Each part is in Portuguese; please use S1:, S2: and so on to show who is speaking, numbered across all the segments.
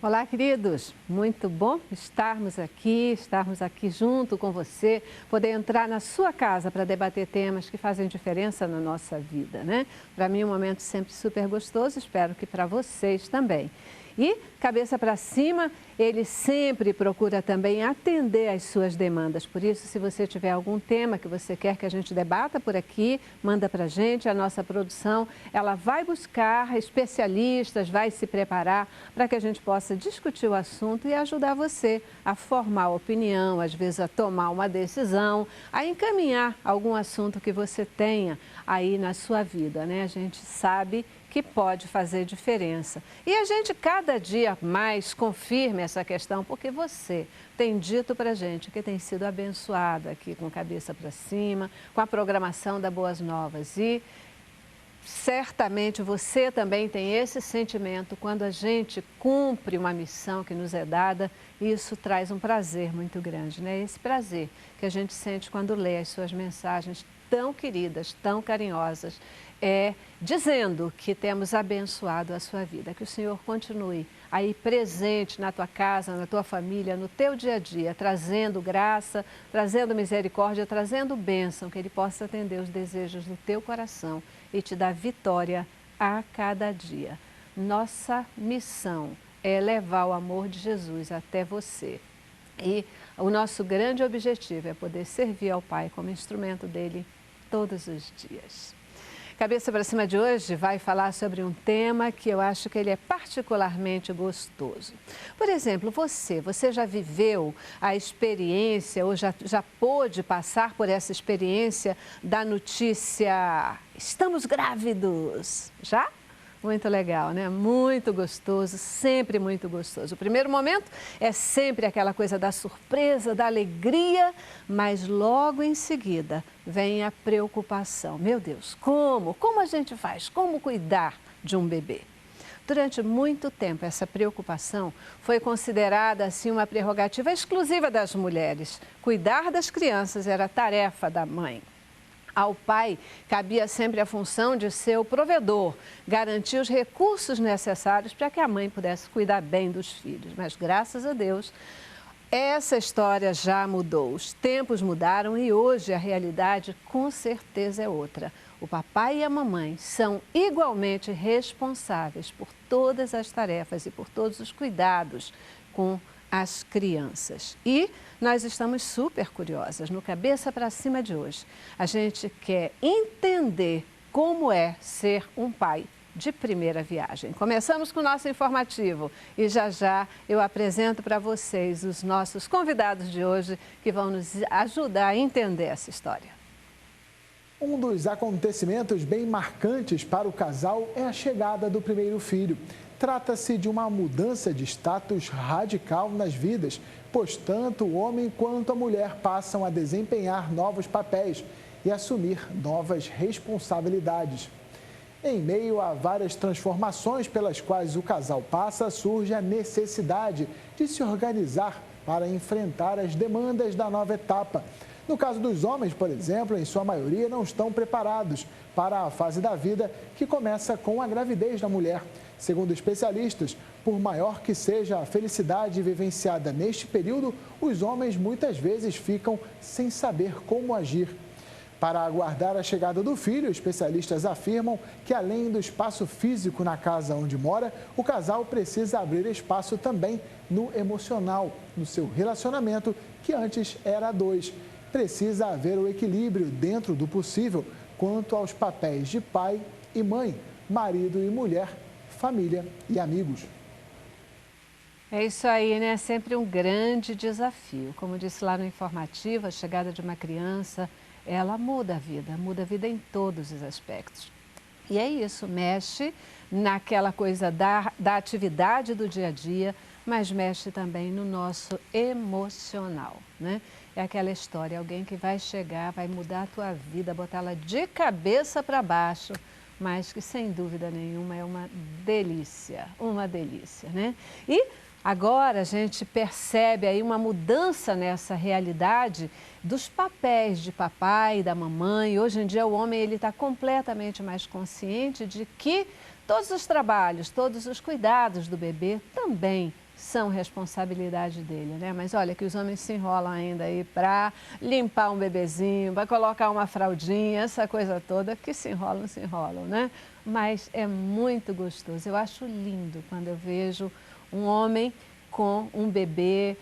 S1: Olá, queridos! Muito bom estarmos aqui junto com você, poder entrar na sua casa para debater temas que fazem diferença na nossa vida, né? Para mim, é um momento sempre super gostoso, espero que para vocês também. E, cabeça para cima, ele sempre procura também atender às suas demandas. Por isso, se você tiver algum tema que você quer que a gente debata por aqui, manda para a gente, a nossa produção, ela vai buscar especialistas, vai se preparar para que a gente possa discutir o assunto e ajudar você a formar opinião, às vezes a tomar uma decisão, a encaminhar algum assunto que você tenha aí na sua vida, né? A gente sabe que pode fazer diferença. E a gente cada dia mais confirma essa questão, porque você tem dito para a gente que tem sido abençoada aqui com cabeça para cima, com a programação da Boas Novas. E certamente você também tem esse sentimento quando a gente cumpre uma missão que nos é dada, e isso traz um prazer muito grande, né? Esse prazer que a gente sente quando lê as suas mensagens tão queridas, tão carinhosas, dizendo que temos abençoado a sua vida, que o Senhor continue aí presente na tua casa, na tua família, no teu dia a dia, trazendo graça, trazendo misericórdia, trazendo bênção, que Ele possa atender os desejos do teu coração e te dar vitória a cada dia. Nossa missão é levar o amor de Jesus até você. E o nosso grande objetivo é poder servir ao Pai como instrumento dele todos os dias. Cabeça para cima de hoje vai falar sobre um tema que eu acho que ele é particularmente gostoso. Por exemplo, você já viveu a experiência ou já pôde passar por essa experiência da notícia "estamos grávidos"? Já? Muito legal, né? Muito gostoso, sempre muito gostoso. O primeiro momento é sempre aquela coisa da surpresa, da alegria, mas logo em seguida vem a preocupação. Meu Deus, como? Como a gente faz? Como cuidar de um bebê? Durante muito tempo, essa preocupação foi considerada assim uma prerrogativa exclusiva das mulheres. Cuidar das crianças era tarefa da mãe. Ao pai cabia sempre a função de ser o provedor, garantir os recursos necessários para que a mãe pudesse cuidar bem dos filhos. Mas, graças a Deus, essa história já mudou. Os tempos mudaram e hoje a realidade com certeza é outra. O papai e a mamãe são igualmente responsáveis por todas as tarefas e por todos os cuidados com as crianças. E nós estamos super curiosas no Cabeça para Cima de hoje. A gente quer entender como é ser um pai de primeira viagem. Começamos com o nosso informativo e já eu apresento para vocês os nossos convidados de hoje que vão nos ajudar a entender essa história.
S2: Um dos acontecimentos bem marcantes para o casal é a chegada do primeiro filho. Trata-se de uma mudança de status radical nas vidas, pois tanto o homem quanto a mulher passam a desempenhar novos papéis e assumir novas responsabilidades. Em meio a várias transformações pelas quais o casal passa, surge a necessidade de se organizar para enfrentar as demandas da nova etapa. No caso dos homens, por exemplo, em sua maioria não estão preparados para a fase da vida que começa com a gravidez da mulher. Segundo especialistas, por maior que seja a felicidade vivenciada neste período, os homens muitas vezes ficam sem saber como agir. Para aguardar a chegada do filho, especialistas afirmam que, além do espaço físico na casa onde mora, o casal precisa abrir espaço também no emocional, no seu relacionamento, que antes era a dois. Precisa haver o equilíbrio dentro do possível quanto aos papéis de pai e mãe, marido e mulher, família e amigos.
S1: É isso aí, né? É sempre um grande desafio. Como disse lá no informativo, a chegada de uma criança, ela muda a vida em todos os aspectos. E é isso, mexe naquela coisa da atividade do dia a dia, mas mexe também no nosso emocional, né? É aquela história, alguém que vai chegar, vai mudar a tua vida, botá-la de cabeça para baixo, mas que sem dúvida nenhuma é uma delícia, né? E agora a gente percebe aí uma mudança nessa realidade dos papéis de papai e da mamãe. Hoje em dia o homem está completamente mais consciente de que todos os trabalhos, todos os cuidados do bebê também são responsabilidade dele, né? Mas olha que os homens se enrolam ainda aí para limpar um bebezinho, para colocar uma fraldinha, essa coisa toda, que se enrolam, né? Mas é muito gostoso. Eu acho lindo quando eu vejo um homem com um bebê,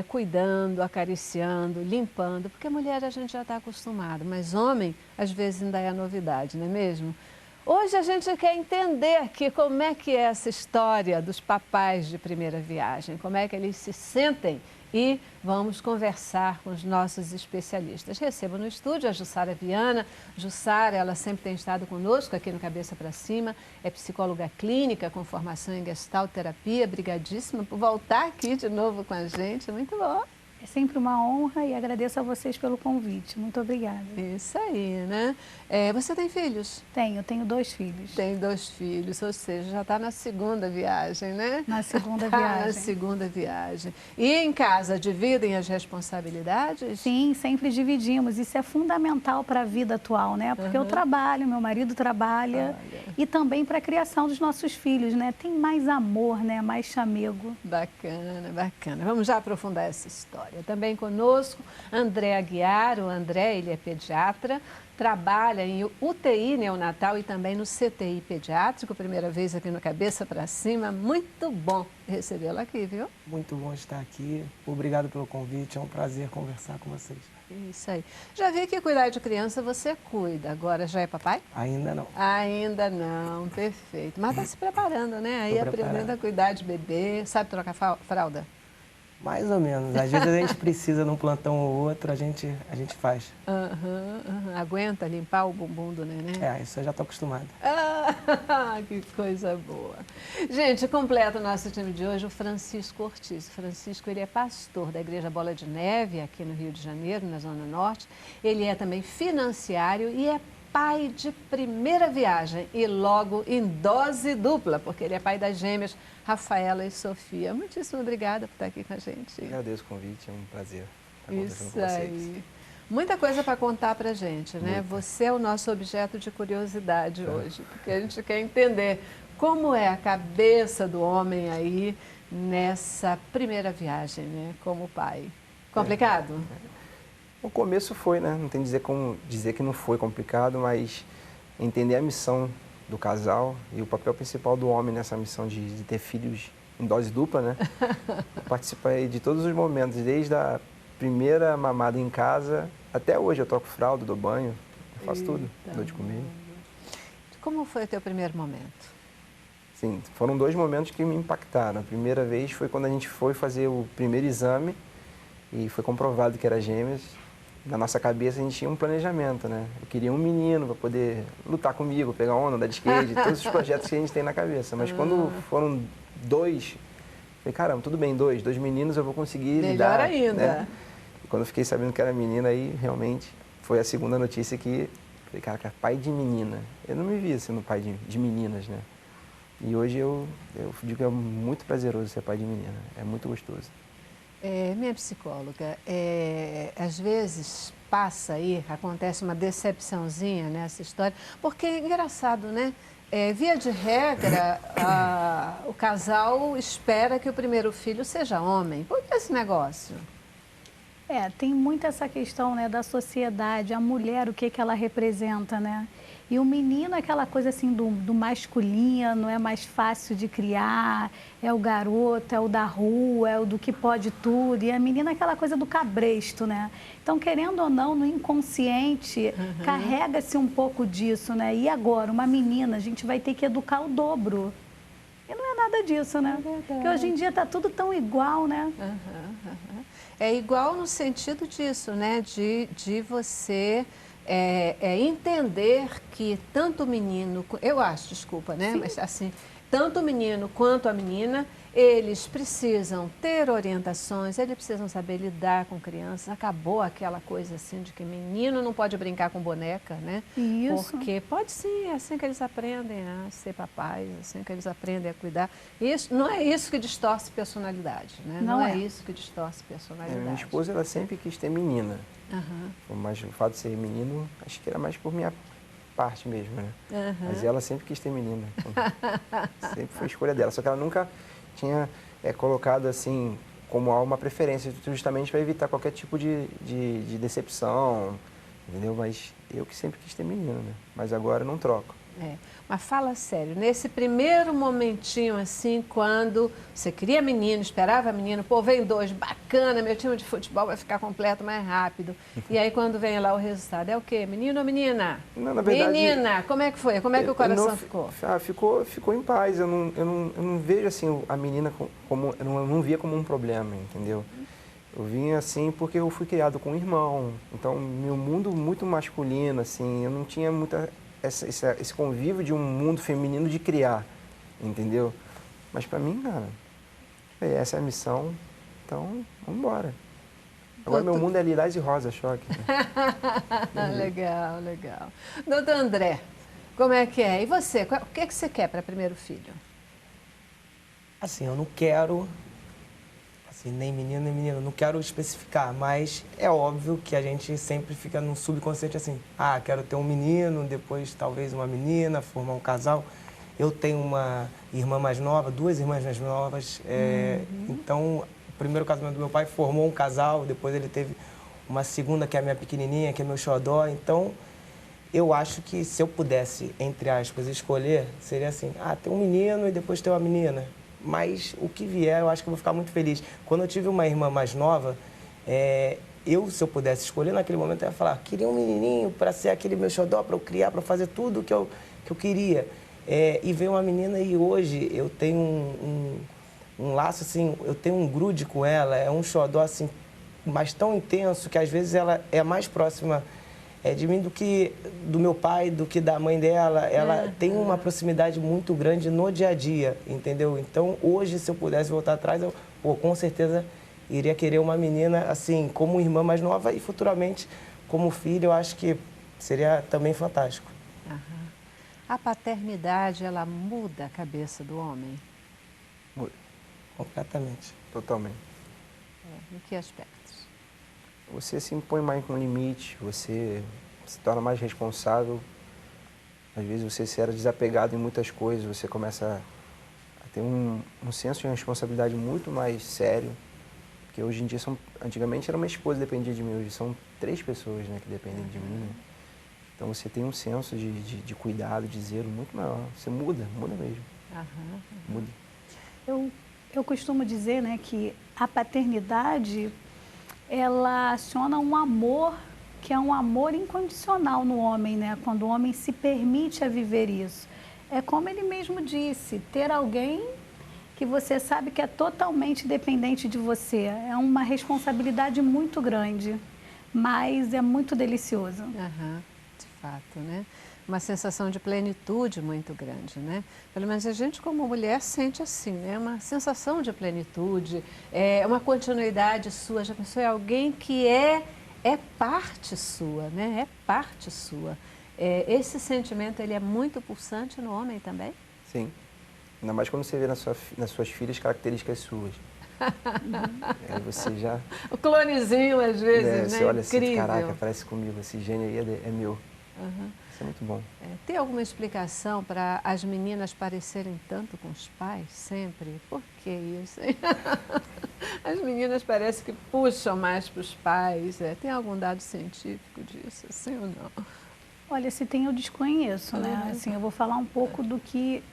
S1: cuidando, acariciando, limpando, porque mulher a gente já está acostumado, mas homem às vezes ainda é novidade, não é mesmo? Hoje a gente quer entender aqui como é que é essa história dos papais de primeira viagem, como é que eles se sentem e vamos conversar com os nossos especialistas. Recebo no estúdio a Jussara Viana. Jussara, ela sempre tem estado conosco aqui no Cabeça para Cima, é psicóloga clínica com formação em Gestalt terapia. Brigadíssima por voltar aqui de novo com a gente, muito bom.
S3: É sempre uma honra e agradeço a vocês pelo convite. Muito obrigada.
S1: Isso aí, né? Você tem filhos?
S3: Tenho 2 filhos.
S1: Tem 2 filhos, ou seja, já está na segunda viagem, né?
S3: Na segunda
S1: Na
S3: viagem.
S1: segunda viagem. E em casa, dividem as responsabilidades?
S3: Sim, sempre dividimos. Isso é fundamental para a vida atual, né? Porque eu trabalho, meu marido trabalha e também para a criação dos nossos filhos, né? Tem mais amor, né? Mais chamego.
S1: Bacana, bacana. Vamos já aprofundar essa história. Também conosco, André Aguiar. O André, ele é pediatra, trabalha em UTI neonatal e também no CTI pediátrico. Primeira vez aqui no Cabeça para Cima. Muito bom recebê-lo aqui, viu?
S4: Muito bom estar aqui. Obrigado pelo convite. É um prazer conversar com vocês.
S1: Isso aí. Já vi que cuidar de criança você cuida. Agora já é papai?
S4: Ainda não.
S1: Ainda não. Perfeito. Mas está se preparando, né? Aí aprendendo a cuidar de bebê. Sabe trocar fralda?
S4: Mais ou menos. Às vezes a gente precisa de um plantão ou outro, a gente faz.
S1: Aguenta limpar o bumbum do neném?
S4: Isso eu já estou acostumado.
S1: Que coisa boa. Gente, completa o nosso time de hoje o Francisco Ortiz. O Francisco, ele é pastor da Igreja Bola de Neve, aqui no Rio de Janeiro, na Zona Norte. Ele é também financiário e é pai de primeira viagem e logo em dose dupla, porque ele é pai das gêmeas Rafaela e Sofia. Muitíssimo obrigada por estar aqui com a gente.
S5: Agradeço o convite, é um prazer estar conversando
S1: Isso
S5: com vocês.
S1: aí. Muita coisa para contar para a gente, né?
S5: Muita.
S1: Você é o nosso objeto de curiosidade hoje, porque a gente quer entender como é a cabeça do homem aí nessa primeira viagem, né? Como pai. Complicado?
S5: O começo foi, né? Não tem como dizer que não foi complicado, mas entender a missão do casal e o papel principal do homem nessa missão de ter filhos em dose dupla, né? Eu participei de todos os momentos, desde a primeira mamada em casa até hoje. Eu troco fralda, dou banho, eu faço tudo, dou de comer.
S1: Como foi o teu primeiro momento?
S5: Sim, foram 2 momentos que me impactaram. A primeira vez foi quando a gente foi fazer o primeiro exame e foi comprovado que era gêmeas. Na nossa cabeça a gente tinha um planejamento, né? Eu queria um menino para poder lutar comigo, pegar onda, andar de skate, todos os projetos que a gente tem na cabeça. Mas quando foram 2, falei, caramba, tudo bem, 2 meninos eu vou conseguir lidar.
S1: Melhor ainda.
S5: Né? E quando eu fiquei sabendo que era menina, aí realmente foi a segunda notícia que, falei, cara, pai de menina. Eu não me via sendo pai de meninas, né? E hoje eu digo que é muito prazeroso ser pai de menina, é muito gostoso.
S1: Minha psicóloga, às vezes passa aí, acontece uma decepçãozinha nessa história, porque é engraçado, né? Via de regra, o casal espera que o primeiro filho seja homem. Por que esse negócio?
S3: Tem muito essa questão, né, da sociedade, a mulher, o que ela representa, né? E o menino é aquela coisa assim do masculino, é mais fácil de criar, é o garoto, é o da rua, é o do que pode tudo. E a menina é aquela coisa do cabresto, né? Então, querendo ou não, no inconsciente, carrega-se um pouco disso, né? E agora, uma menina, a gente vai ter que educar o dobro. E não é nada disso, né? Porque hoje em dia está tudo tão igual, né?
S1: É igual no sentido disso, né? De você... entender que tanto o menino, eu acho, desculpa, né? Sim. Mas assim, tanto o menino quanto a menina, eles precisam ter orientações, eles precisam saber lidar com crianças. Acabou aquela coisa assim de que menino não pode brincar com boneca, né?
S3: Isso.
S1: Porque pode sim, é assim que eles aprendem a ser papais, é assim que eles aprendem a cuidar. Isso, não é isso que distorce personalidade, né? Não é isso que distorce personalidade.
S5: Minha esposa, ela sempre quis ter menina. Mas o fato de ser menino, acho que era mais por minha parte mesmo, né? Mas ela sempre quis ter menina. Sempre foi a escolha dela. Só que ela nunca tinha é colocado assim como uma preferência, justamente para evitar qualquer tipo de decepção, entendeu? Mas eu que sempre quis ter menino, né? Mas agora eu não troco.
S1: Mas fala sério, nesse primeiro momentinho assim, quando você queria menino, esperava menino, pô, vem 2, bacana, meu time de futebol vai ficar completo mais rápido. E aí quando vem lá o resultado, é o quê? Menino ou menina?
S5: Não, na verdade,
S1: menina, como é que foi? Como é que o coração ficou?
S5: Ficou em paz, eu não vejo assim a menina como, eu não via como um problema, entendeu? Eu vim assim porque eu fui criado com um irmão, então meu mundo muito masculino, assim, eu não tinha muita esse convívio de um mundo feminino de criar, entendeu? Mas pra mim, cara, essa é a missão, então vamos embora. Agora meu mundo é lilás e rosa, choque.
S1: Legal, legal. Doutor André, como é que é? E você, o que você quer para primeiro filho?
S4: Assim, eu não quero, assim, nem menino nem menina, não quero especificar, mas é óbvio que a gente sempre fica no subconsciente assim, quero ter um menino, depois talvez uma menina, formar um casal. Eu tenho uma irmã mais nova, 2 irmãs mais novas, então o primeiro casamento do meu pai formou um casal, depois ele teve uma segunda que é a minha pequenininha, que é meu xodó, então eu acho que se eu pudesse, entre aspas, escolher, seria assim, ter um menino e depois ter uma menina. Mas o que vier, eu acho que eu vou ficar muito feliz. Quando eu tive uma irmã mais nova, se eu pudesse escolher, naquele momento eu ia falar, queria um menininho para ser aquele meu xodó, para eu criar, para fazer tudo que eu queria. E veio uma menina e hoje eu tenho um laço, assim, eu tenho um grude com ela, é um xodó, assim, mas tão intenso que às vezes ela é mais próxima de mim do que do meu pai, do que da mãe dela. Ela tem uma proximidade muito grande no dia a dia, entendeu? Então, hoje, se eu pudesse voltar atrás, eu, com certeza, iria querer uma menina, assim, como irmã mais nova e futuramente como filha, eu acho que seria também fantástico.
S1: A paternidade, ela muda a cabeça do homem?
S5: Muda.
S4: Completamente.
S5: Totalmente.
S1: Em que aspectos?
S5: Você se impõe mais com limite, você se torna mais responsável. Às vezes você era desapegado em muitas coisas, você começa a ter um senso de responsabilidade muito mais sério. Porque hoje em dia, antigamente era uma esposa que dependia de mim, hoje são 3 pessoas, né, que dependem de mim. Então você tem um senso de cuidado, de zelo muito maior. Você muda mesmo. Muda.
S3: Eu costumo dizer, né, que a paternidade, ela aciona um amor que é um amor incondicional no homem, né? Quando o homem se permite a viver isso. É como ele mesmo disse, ter alguém que você sabe que é totalmente dependente de você. É uma responsabilidade muito grande, mas é muito delicioso.
S1: De fato, né? Uma sensação de plenitude muito grande, né? Pelo menos a gente como mulher sente assim, né? Uma sensação de plenitude, uma continuidade sua. Já pensou, é alguém que é parte sua, né? É parte sua. Esse sentimento, ele é muito pulsante no homem também?
S5: Sim. Ainda mais quando você vê nas suas filhas características suas. Aí você já...
S1: O clonezinho, às vezes, né?
S5: Você olha assim,
S1: incrível.
S5: caraca, parece comigo, esse gênio aí é meu. Isso é muito bom.
S1: Tem alguma explicação para as meninas parecerem tanto com os pais, sempre? Por que isso? As meninas parecem que puxam mais para os pais. Tem algum dado científico disso, sim ou não?
S3: Olha, se tem, eu desconheço, né? Assim, eu vou falar um pouco do que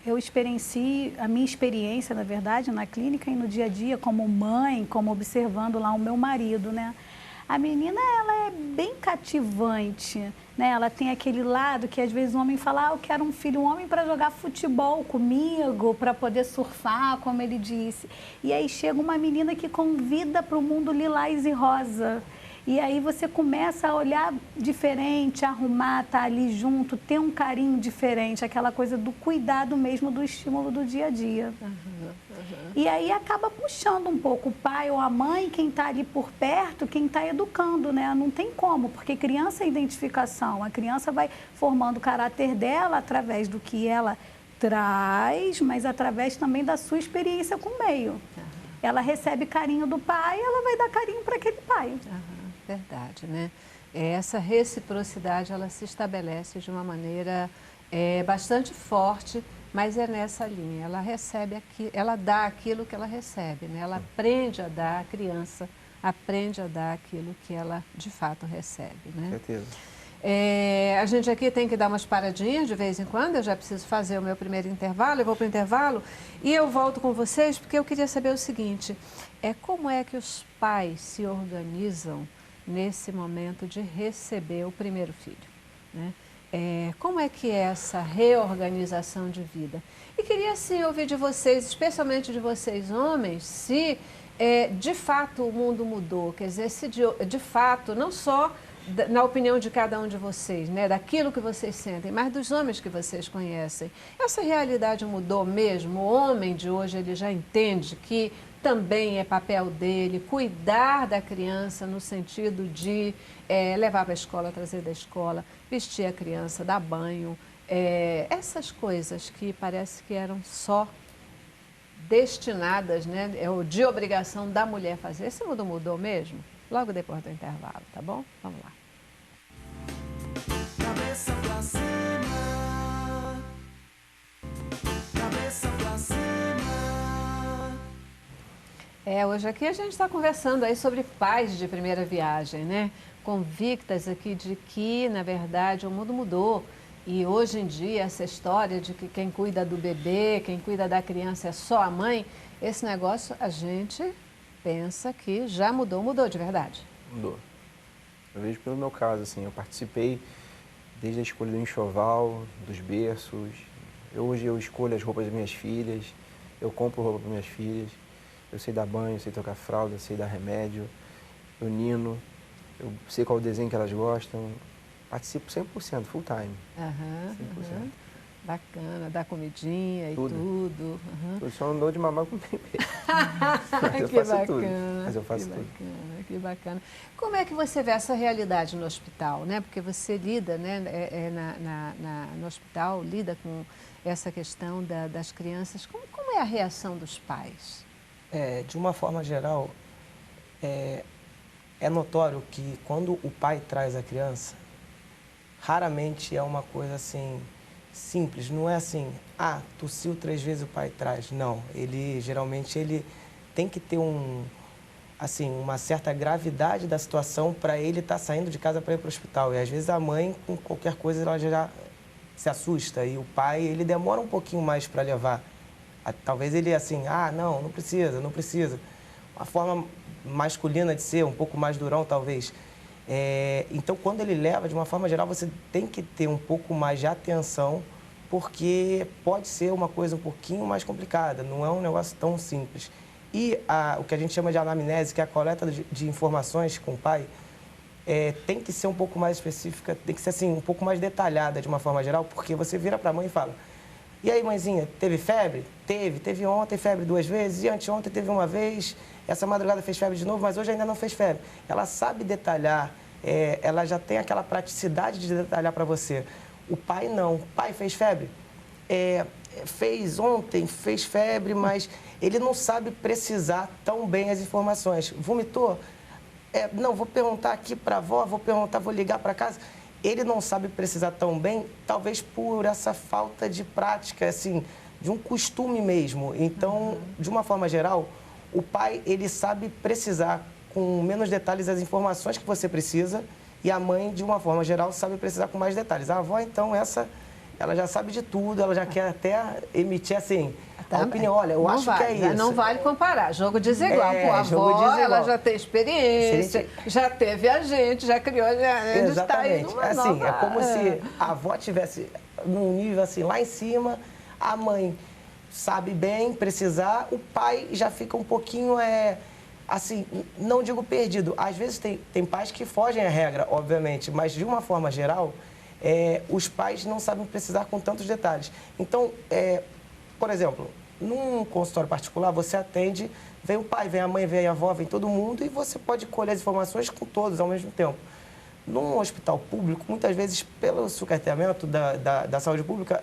S3: eu experienciei, a minha experiência, na verdade, na clínica e no dia a dia, como mãe, como observando lá o meu marido, né? A menina, ela é bem cativante, né? Ela tem aquele lado que às vezes o homem fala, eu quero um filho, um homem para jogar futebol comigo, para poder surfar, como ele disse. E aí chega uma menina que convida para o mundo lilás e rosa. E aí você começa a olhar diferente, arrumar, estar ali junto, ter um carinho diferente, aquela coisa do cuidado mesmo, do estímulo do dia a dia. E aí acaba puxando um pouco o pai ou a mãe, quem está ali por perto, quem está educando, né? Não tem como, porque criança é identificação, a criança vai formando o caráter dela através do que ela traz, mas através também da sua experiência com o meio. Ela recebe carinho do pai, ela vai dar carinho para aquele pai.
S1: Verdade, né? Essa reciprocidade, ela se estabelece de uma maneira bastante forte mas é nessa linha. Ela recebe ela dá aquilo que ela recebe, né? Ela aprende a dar, a criança aprende a dar aquilo que ela de fato recebe, né?
S5: Com certeza.
S1: A gente aqui tem que dar umas paradinhas de vez em quando, eu já preciso fazer o meu primeiro intervalo, eu vou para o intervalo e eu volto com vocês porque eu queria saber o seguinte, como é que os pais se organizam nesse momento de receber o primeiro filho, né? Como é que é essa reorganização de vida? E queria sim ouvir de vocês, especialmente de vocês homens, se de fato o mundo mudou, quer dizer, se de fato, não só na opinião de cada um de vocês, né, daquilo que vocês sentem, mas dos homens que vocês conhecem. Essa realidade mudou mesmo? O homem de hoje ele já entende que também é papel dele cuidar da criança no sentido de levar para a escola, trazer da escola, vestir a criança, dar banho, essas coisas que parece que eram só destinadas, né, de obrigação da mulher fazer. Esse mundo mudou mesmo? Logo depois do intervalo, tá bom? Vamos lá.
S6: Cabeça pra cima. Cabeça pra cima.
S1: Hoje aqui a gente está conversando aí sobre pais de primeira viagem, né? Convictas aqui de que, na verdade, o mundo mudou. E hoje em dia, essa história de que quem cuida do bebê, quem cuida da criança é só a mãe, esse negócio a gente pensa que já mudou de verdade.
S5: Mudou. Eu vejo pelo meu caso, assim, eu participei desde a escolha do enxoval, dos berços. Hoje eu escolho as roupas das minhas filhas, eu compro roupa para minhas filhas, eu sei dar banho, eu sei trocar fralda, eu sei dar remédio, eu nino, eu sei qual o desenho que elas gostam. Participo 100%, full time. 100%.
S1: Bacana, dar comidinha e
S5: Tudo.
S1: tudo.
S5: Eu só não dou de mamar com bebê. Mas eu
S1: Que
S5: faço
S1: bacana,
S5: tudo. Mas eu faço
S1: que
S5: tudo.
S1: bacana, que bacana. Como é que você vê essa realidade no hospital, né? Porque você lida, né, no hospital, lida com essa questão das crianças. Como é a reação dos pais?
S4: De uma forma geral, é notório que quando o pai traz a criança, raramente é uma coisa assim simples, não é assim, tossiu 3 vezes o pai traz. Não, geralmente ele tem que ter uma certa gravidade da situação para ele estar saindo de casa para ir para o hospital. E às vezes a mãe, com qualquer coisa, ela já se assusta. E o pai, ele demora um pouquinho mais para levar. Talvez ele assim, não precisa. A forma masculina de ser, um pouco mais durão talvez. Então, quando ele leva, de uma forma geral, você tem que ter um pouco mais de atenção, porque pode ser uma coisa um pouquinho mais complicada, não é um negócio tão simples. E o que a gente chama de anamnese, que é a coleta de informações com o pai, tem que ser um pouco mais específica, tem que ser assim, um pouco mais detalhada de uma forma geral, porque você vira para a mãe e fala: e aí, mãezinha, teve febre? Teve ontem febre 2 vezes, e anteontem teve 1 vez, essa madrugada fez febre de novo, mas hoje ainda não fez febre. Ela sabe detalhar, ela já tem aquela praticidade de detalhar para você. O pai não. Pai fez febre? Fez ontem, fez febre, mas ele não sabe precisar tão bem as informações. Vomitou? Não, vou perguntar aqui para a avó, vou ligar para casa. Ele não sabe precisar tão bem, talvez por essa falta de prática, assim, de um costume mesmo. Então, de uma forma geral, o pai, ele sabe precisar com menos detalhes as informações que você precisa, e a mãe, de uma forma geral, sabe precisar com mais detalhes. A avó, então, ela já sabe de tudo, ela já quer até emitir, assim, a opinião. Olha, eu acho que é isso.
S1: Não vale comparar, jogo desigual. A avó, ela já tem experiência, já teve a gente, já criou, já está aí numa
S4: assim,
S1: nova...
S4: É como se a avó tivesse num nível, assim, lá em cima, a mãe sabe bem precisar, o pai já fica um pouquinho, assim, não digo perdido. Às vezes tem pais que fogem à regra, obviamente, mas de uma forma geral, os pais não sabem precisar com tantos detalhes. Então, por exemplo, num consultório particular, você atende, vem o pai, vem a mãe, vem a avó, vem todo mundo, e você pode colher as informações com todos ao mesmo tempo. Num hospital público, muitas vezes, pelo sucateamento da saúde pública,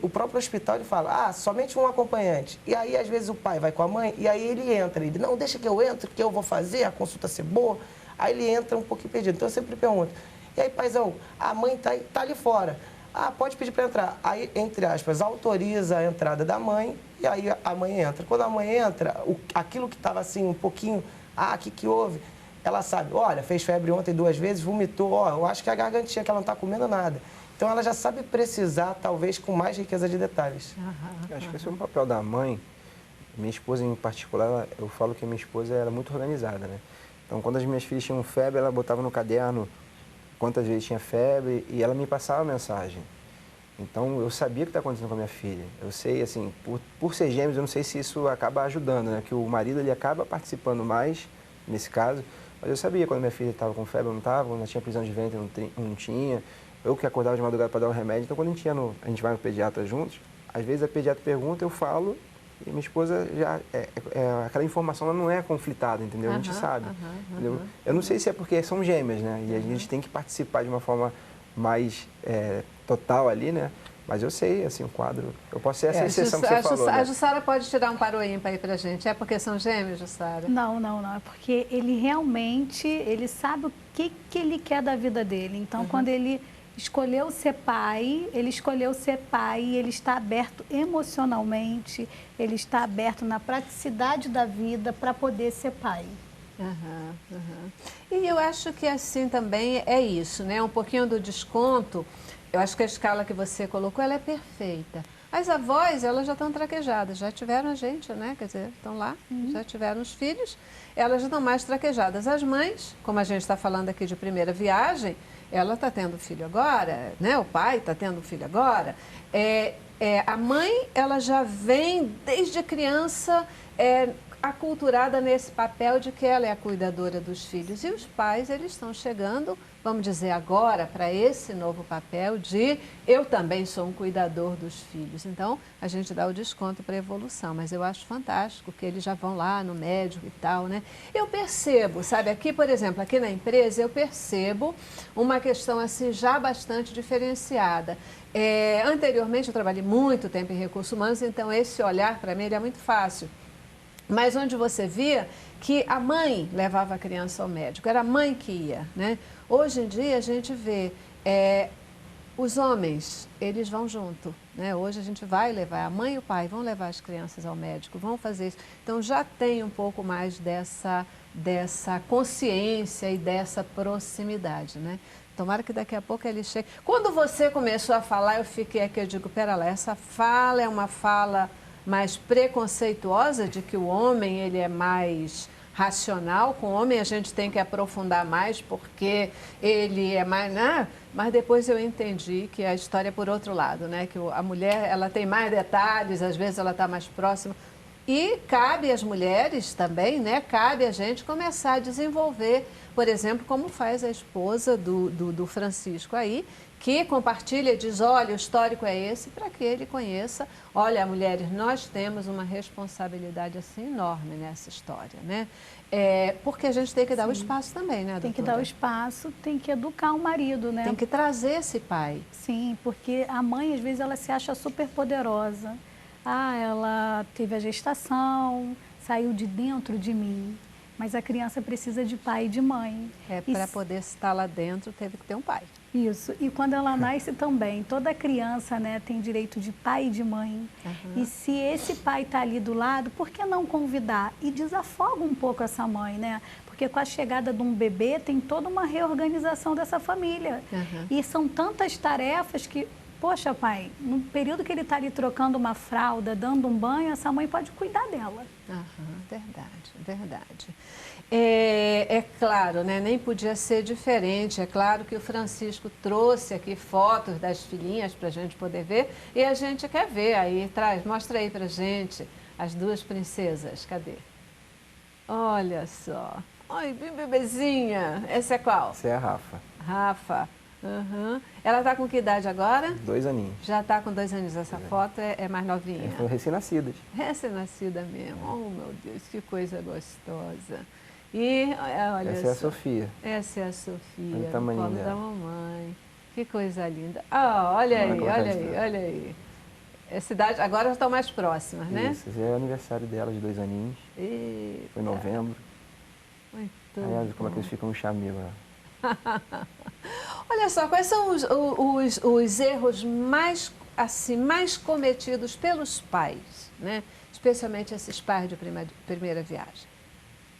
S4: o próprio hospital ele fala, somente um acompanhante. E aí, às vezes, o pai vai com a mãe, e aí ele entra. Ele, não, deixa que eu entre, que eu vou fazer, a consulta ser boa. Aí ele entra um pouquinho perdido. Então, eu sempre pergunto, e aí, paizão, a mãe tá ali fora. Ah, pode pedir para entrar. Aí, entre aspas, autoriza a entrada da mãe e aí a mãe entra. Quando a mãe entra, aquilo que estava assim um pouquinho, o que houve? Ela sabe, olha, fez febre ontem 2 vezes, vomitou, ó, eu acho que é a gargantinha, que ela não está comendo nada. Então ela já sabe precisar, talvez, com mais riqueza de detalhes.
S5: Eu acho que esse é um papel da mãe. Minha esposa em particular, eu falo que a minha esposa era muito organizada, né? Então quando as minhas filhas tinham febre, ela botava no caderno quantas vezes tinha febre e ela me passava a mensagem. Então, eu sabia o que está acontecendo com a minha filha. Eu sei, assim, por ser gêmeos, eu não sei se isso acaba ajudando, né? Que o marido, ele acaba participando mais, nesse caso. Mas eu sabia quando minha filha estava com febre ou não estava, quando ela tinha prisão de ventre não tinha. Eu que acordava de madrugada para dar o remédio. Então, quando a gente vai no pediatra juntos, às vezes a pediatra pergunta, eu falo, e minha esposa já... aquela informação ela não é conflitada, entendeu? A gente sabe. Entendeu? Eu não sei se é porque são gêmeas, né? E a gente tem que participar de uma forma mais total ali, né? Mas eu sei, assim, o quadro... Eu posso ser essa exceção que você falou, né?
S1: A Jussara pode tirar um para o ímpar aí pra gente. É porque são gêmeos, Jussara?
S3: Não. É porque ele realmente, ele sabe o que ele quer da vida dele. Então, quando ele escolheu ser pai, ele está aberto emocionalmente, ele está aberto na praticidade da vida para poder ser pai.
S1: E eu acho que assim também é isso, né? Um pouquinho do desconto. Eu acho que a escala que você colocou, ela é perfeita. As avós, elas já estão traquejadas, já tiveram a gente, né? Quer dizer, estão lá, já tiveram os filhos, elas já estão mais traquejadas. As mães, como a gente está falando aqui de primeira viagem, ela está tendo filho agora, né? O pai está tendo filho agora. A mãe, ela já vem desde criança aculturada nesse papel de que ela é a cuidadora dos filhos. E os pais, eles estão chegando, vamos dizer agora, para esse novo papel de eu também sou um cuidador dos filhos. Então, a gente dá o desconto para a evolução, mas eu acho fantástico que eles já vão lá no médico e tal, né? Eu percebo, sabe, aqui, por exemplo, aqui na empresa, eu percebo uma questão assim já bastante diferenciada. Anteriormente, eu trabalhei muito tempo em recursos humanos, então esse olhar para mim ele é muito fácil. Mas onde você via que a mãe levava a criança ao médico, era a mãe que ia, né? Hoje em dia a gente vê os homens, eles vão junto, né? Hoje a gente vai levar, a mãe e o pai vão levar as crianças ao médico, vão fazer isso. Então já tem um pouco mais dessa consciência e dessa proximidade, né? Tomara que daqui a pouco ele chegue. Quando você começou a falar, eu fiquei aqui, eu digo, pera lá, essa fala é uma fala mais preconceituosa de que o homem ele é mais racional, com o homem a gente tem que aprofundar mais porque ele é mais, né? Mas depois eu entendi que a história é por outro lado, né? Que a mulher ela tem mais detalhes, às vezes ela está mais próxima. E cabe às mulheres também, né? Cabe a gente começar a desenvolver, por exemplo, como faz a esposa do Francisco aí, que compartilha e diz, olha, o histórico é esse, para que ele conheça. Olha, mulheres, nós temos uma responsabilidade assim enorme nessa história, né? Porque a gente tem que dar o espaço também, né, doutora?
S3: Tem que dar o espaço, tem que educar o marido, né?
S1: Tem que trazer esse pai.
S3: Sim, porque a mãe, às vezes, ela se acha super poderosa. Ela teve a gestação, saiu de dentro de mim. Mas a criança precisa de pai e de mãe.
S1: Para poder estar lá dentro, teve que ter um pai.
S3: Isso. E quando ela nasce também, toda criança, né, tem direito de pai e de mãe. E se esse pai está ali do lado, por que não convidar? E desafoga um pouco essa mãe, né? Porque com a chegada de um bebê, tem toda uma reorganização dessa família. E são tantas tarefas que... Poxa, pai, no período que ele está ali trocando uma fralda, dando um banho, essa mãe pode cuidar dela.
S1: Verdade. É claro, né? Nem podia ser diferente. É claro que o Francisco trouxe aqui fotos das filhinhas para a gente poder ver e a gente quer ver. Aí, mostra aí para a gente as duas princesas. Cadê? Olha só. Ai, bem bebezinha. Essa é qual?
S5: Essa é a Rafa.
S1: Rafa. Ela está com que idade agora?
S5: 2 aninhos.
S1: Já está com 2 anos. Essa foto é mais novinha.
S5: Foram recém-nascidas.
S1: Recém-nascida mesmo. Oh, meu Deus, que coisa gostosa. E olha
S5: essa é a Sofia.
S1: Essa é a Sofia,
S5: Olha o tamanho
S1: colo
S5: dela.
S1: da mamãe. Que coisa linda. Olha aí. Essa idade, agora já estão mais próximas, né?
S5: Isso, esse é o aniversário dela de 2 aninhos. Foi em novembro.
S1: Muito
S5: Aliás, como é que eles ficam no chamego lá.
S1: Olha só, quais são os erros mais cometidos pelos pais, né? Especialmente esses pais de primeira viagem?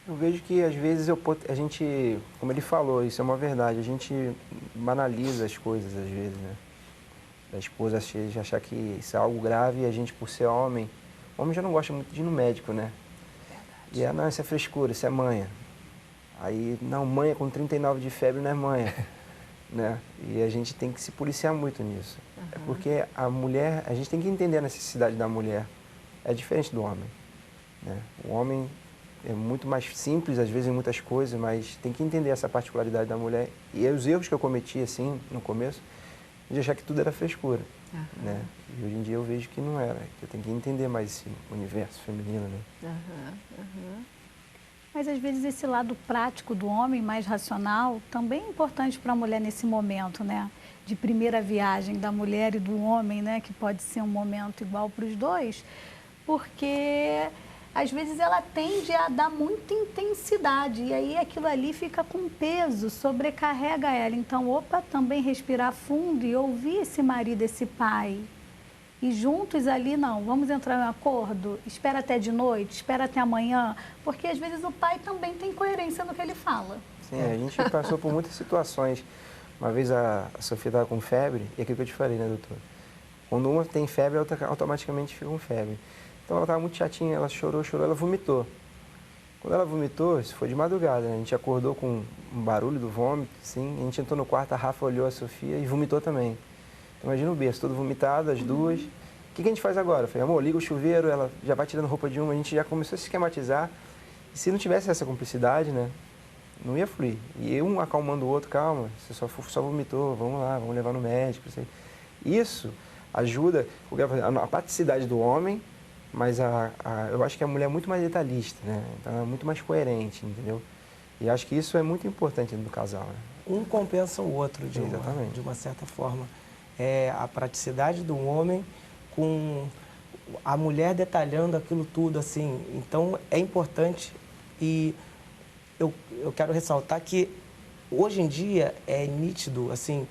S5: Eu vejo que às vezes a gente, como ele falou, isso é uma verdade, a gente banaliza as coisas às vezes, né? A esposa achar que isso é algo grave e a gente, por ser homem, o homem já não gosta muito de ir no médico, né? Verdade. E não, isso é frescura, isso é manha. Aí, não, manha com 39 de febre não é manha, né? E a gente tem que se policiar muito nisso. É porque a mulher, a gente tem que entender a necessidade da mulher. É diferente do homem, né? O homem é muito mais simples, às vezes, em muitas coisas, mas tem que entender essa particularidade da mulher. E os erros que eu cometi, assim, no começo, de achar que tudo era frescura, né? E hoje em dia eu vejo que não era, que eu tenho que entender mais esse universo feminino, né?
S3: Mas, às vezes, esse lado prático do homem, mais racional, também é importante para a mulher nesse momento, né? De primeira viagem da mulher e do homem, né? Que pode ser um momento igual para os dois, porque às vezes ela tende a dar muita intensidade e aí aquilo ali fica com peso, sobrecarrega ela. Então, também respirar fundo e ouvir esse marido, esse pai. E juntos ali, não, vamos entrar em um acordo, espera até de noite, espera até amanhã, porque às vezes o pai também tem coerência no que ele fala.
S5: Sim, a gente passou por muitas situações. Uma vez a Sofia estava com febre, e aquilo que eu te falei, né, doutor? Quando uma tem febre, a outra automaticamente fica com febre. Então ela estava muito chatinha, ela chorou, ela vomitou. Quando ela vomitou, isso foi de madrugada, né? A gente acordou com um barulho do vômito, assim, a gente entrou no quarto, a Rafa olhou a Sofia e vomitou também. Então, imagina o berço, todo vomitado, as duas. O que a gente faz agora? Eu falei, amor, liga o chuveiro, ela já vai tirando roupa de uma, a gente já começou a se esquematizar. E se não tivesse essa cumplicidade, né, não ia fluir. E um acalmando o outro, calma, você só vomitou, vamos lá, vamos levar no médico. Isso ajuda a praticidade do homem, mas eu acho que a mulher é muito mais detalhista, né? Então ela é muito mais coerente, entendeu? E acho que isso é muito importante dentro do casal, né?
S4: Um compensa o outro de uma certa forma. É a praticidade do homem com a mulher detalhando aquilo tudo, assim. Então, é importante e eu quero ressaltar que hoje em dia é nítido, assim,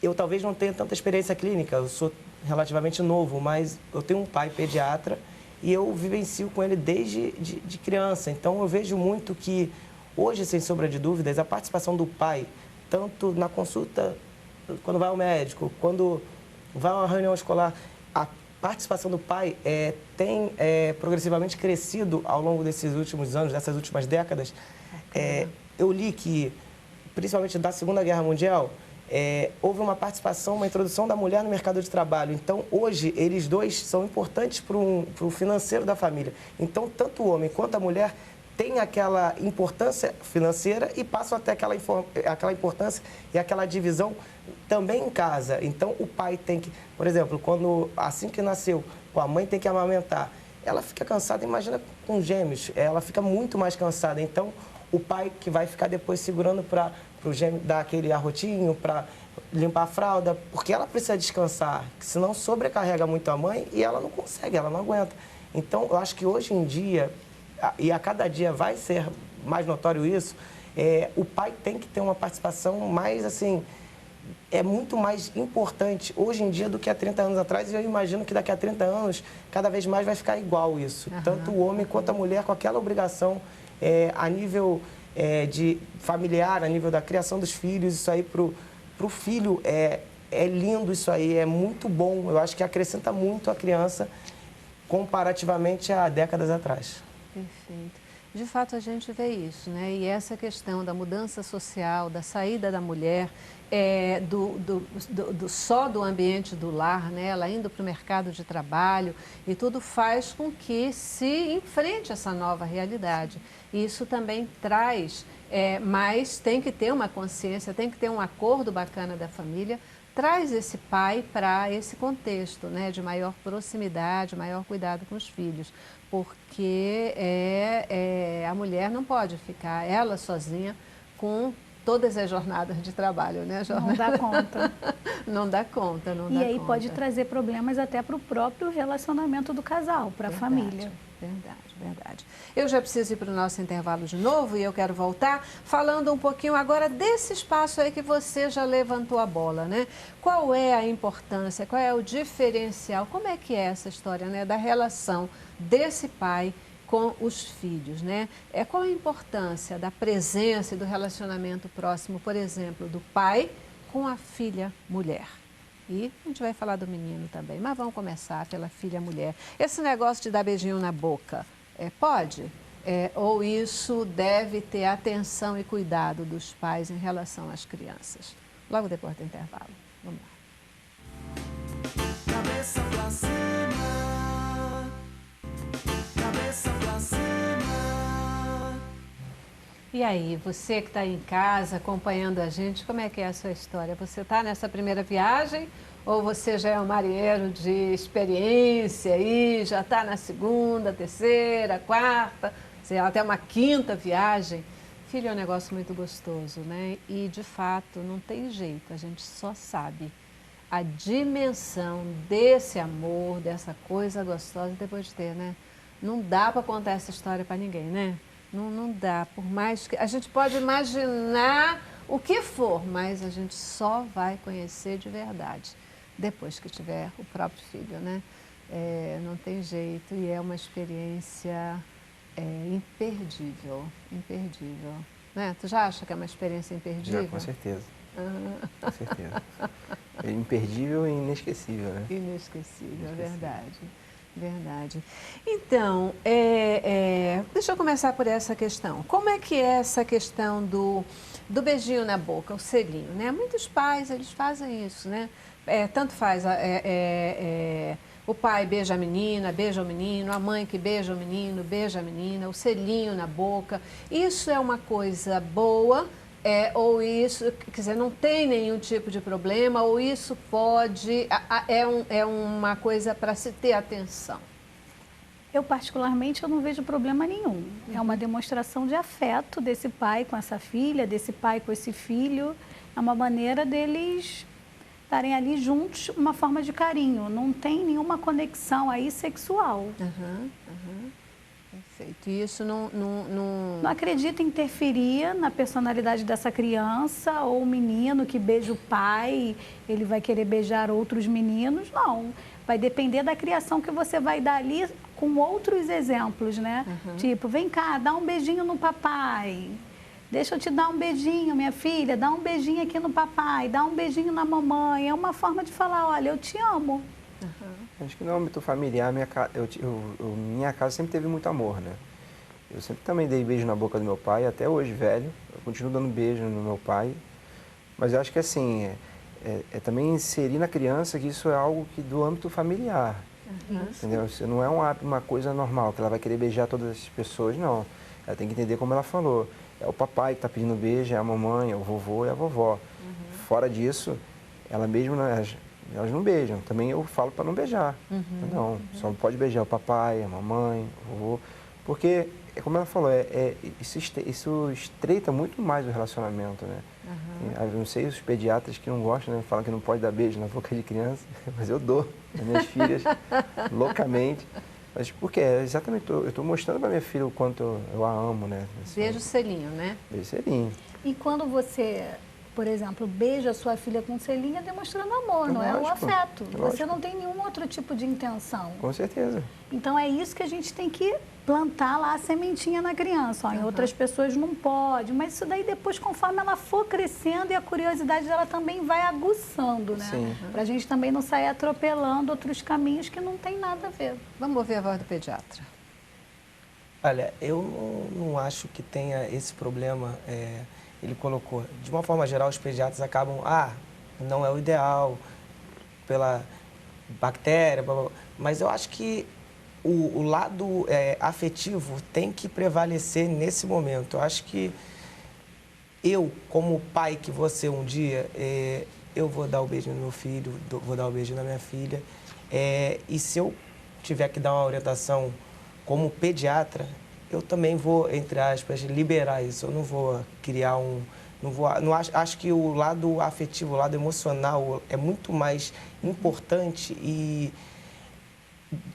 S4: eu talvez não tenha tanta experiência clínica, eu sou relativamente novo, mas eu tenho um pai pediatra e eu vivencio com ele desde de criança. Então, eu vejo muito que hoje, sem sombra de dúvidas, a participação do pai, tanto na consulta, quando vai ao médico, quando vai a uma reunião escolar, a participação do pai tem progressivamente crescido ao longo desses últimos anos, dessas últimas décadas. Eu li que, principalmente da Segunda Guerra Mundial, houve uma participação, uma introdução da mulher no mercado de trabalho. Então, hoje, eles dois são importantes para o financeiro da família. Então, tanto o homem quanto a mulher têm aquela importância financeira e passam até aquela importância e aquela divisão também em casa. Então, o pai tem que, por exemplo, assim que nasceu, a mãe tem que amamentar, ela fica cansada, imagina com gêmeos, ela fica muito mais cansada. Então, o pai que vai ficar depois segurando para o gêmeo dar aquele arrotinho, para limpar a fralda, porque ela precisa descansar, senão sobrecarrega muito a mãe e ela não consegue, ela não aguenta. Então, eu acho que hoje em dia, e a cada dia vai ser mais notório isso, o pai tem que ter uma participação mais, assim, é muito mais importante hoje em dia do que há 30 anos atrás, e eu imagino que daqui a 30 anos, cada vez mais vai ficar igual isso. Tanto o homem quanto a mulher com aquela obrigação a nível de familiar, a nível da criação dos filhos, isso aí para o filho é lindo, isso aí é muito bom. Eu acho que acrescenta muito a criança comparativamente a décadas atrás.
S1: Perfeito. De fato, a gente vê isso, né? E essa questão da mudança social, da saída da mulher, só do ambiente do lar, né? Ela indo para o mercado de trabalho, e tudo faz com que se enfrente essa nova realidade. E isso também traz, mas tem que ter uma consciência, tem que ter um acordo bacana da família, traz esse pai para esse contexto, né? De maior proximidade, maior cuidado com os filhos. Porque a mulher não pode ficar ela sozinha com todas as jornadas de trabalho, né, Jornal?
S3: Não dá conta.
S1: Não dá conta, não dá conta.
S3: E aí pode trazer problemas até para o próprio relacionamento do casal, para a família.
S1: Verdade, verdade. Eu já preciso ir para o nosso intervalo de novo e eu quero voltar falando um pouquinho agora desse espaço aí que você já levantou a bola, né? Qual é a importância, qual é o diferencial, como é que é essa história, né, da relação desse pai com os filhos, né? Qual a importância da presença e do relacionamento próximo, por exemplo, do pai com a filha mulher? E a gente vai falar do menino também, mas vamos começar pela filha mulher. Esse negócio de dar beijinho na boca, pode? Ou isso deve ter atenção e cuidado dos pais em relação às crianças? Logo depois do intervalo. Vamos lá.
S6: Cabeça pra cima, cabeça pra cima.
S1: E aí, você que está em casa acompanhando a gente, como é que é a sua história? Você está nessa primeira viagem ou você já é um marinheiro de experiência e já está na segunda, terceira, quarta, sei lá, até uma quinta viagem? Filho é um negócio muito gostoso, né? E, de fato, não tem jeito, a gente só sabe a dimensão desse amor, dessa coisa gostosa depois de ter, né? Não dá para contar essa história para ninguém, né? Não dá, por mais que... A gente pode imaginar o que for, mas a gente só vai conhecer de verdade depois que tiver o próprio filho, né? Não tem jeito e é uma experiência imperdível, imperdível. Né? Tu já acha que é uma experiência imperdível?
S5: Já, com certeza. Com certeza. É imperdível e inesquecível, né?
S1: Inesquecível, verdade. Verdade. Então, deixa eu começar por essa questão. Como é que é essa questão do beijinho na boca, o selinho, né? Muitos pais, eles fazem isso, né? Tanto faz o pai beija a menina, beija o menino, a mãe que beija o menino, beija a menina, o selinho na boca. Isso é uma coisa boa, ou isso, quer dizer, não tem nenhum tipo de problema, ou isso pode, é uma coisa para se ter atenção?
S3: Eu, particularmente, eu não vejo problema nenhum. É uma demonstração de afeto desse pai com essa filha, desse pai com esse filho. É uma maneira deles estarem ali juntos, uma forma de carinho. Não tem nenhuma conexão aí sexual.
S1: Perfeito. E isso não...
S3: Não acredito em interferir na personalidade dessa criança ou o menino que beija o pai, ele vai querer beijar outros meninos. Não. Vai depender da criação que você vai dar ali com outros exemplos, né? Tipo, vem cá, dá um beijinho no papai. Deixa eu te dar um beijinho, minha filha, dá um beijinho aqui no papai, dá um beijinho na mamãe. É uma forma de falar, olha, eu te amo.
S5: Acho que no âmbito familiar, minha casa sempre teve muito amor, né? Eu sempre também dei beijo na boca do meu pai, até hoje, velho. Eu continuo dando beijo no meu pai. Mas eu acho que, assim, também inserir na criança que isso é algo que do âmbito familiar. Entendeu? Isso não é uma coisa normal, que ela vai querer beijar todas as pessoas, não. Ela tem que entender como ela falou. É o papai que está pedindo beijo, é a mamãe, é o vovô, é a vovó. Fora disso, ela mesmo, elas não beijam. Também eu falo para não beijar. Não, só pode beijar o papai, a mamãe, o vovô. Porque, como ela falou, isso estreita muito mais o relacionamento, né? Eu não sei os pediatras que não gostam, né? Falam que não pode dar beijo na boca de criança, mas eu dou às minhas filhas, loucamente. Mas porque exatamente, eu estou mostrando para minha filha o quanto eu a amo, né? Assim,
S1: Beijo selinho, né?
S5: Beijo selinho.
S3: E quando você, por exemplo, beija a sua filha com selinho, é demonstrando amor, não é? O
S5: Lógico,
S3: afeto. Você
S5: lógico.
S3: não tem nenhum outro tipo de intenção.
S5: Com certeza.
S3: Então é isso que a gente tem que plantar lá a sementinha na criança. Ó, em outras pessoas não pode, mas isso daí depois, conforme ela for crescendo e a curiosidade dela também vai aguçando, né?
S5: Sim.
S3: Pra gente também não sair atropelando outros caminhos que não tem nada a ver.
S1: Vamos ouvir a voz do pediatra.
S4: Olha, eu não acho que tenha esse problema. Ele colocou, de uma forma geral, os pediatras acabam, não é o ideal pela bactéria, blá, blá, blá. Mas eu acho que o lado afetivo tem que prevalecer nesse momento. Eu acho que eu, como pai que você um dia, eu vou dar o beijo no meu filho, vou dar o beijo na minha filha. E se eu tiver que dar uma orientação como pediatra, eu também vou, entre aspas, liberar isso. Eu não vou criar acho que o lado afetivo, o lado emocional é muito mais importante e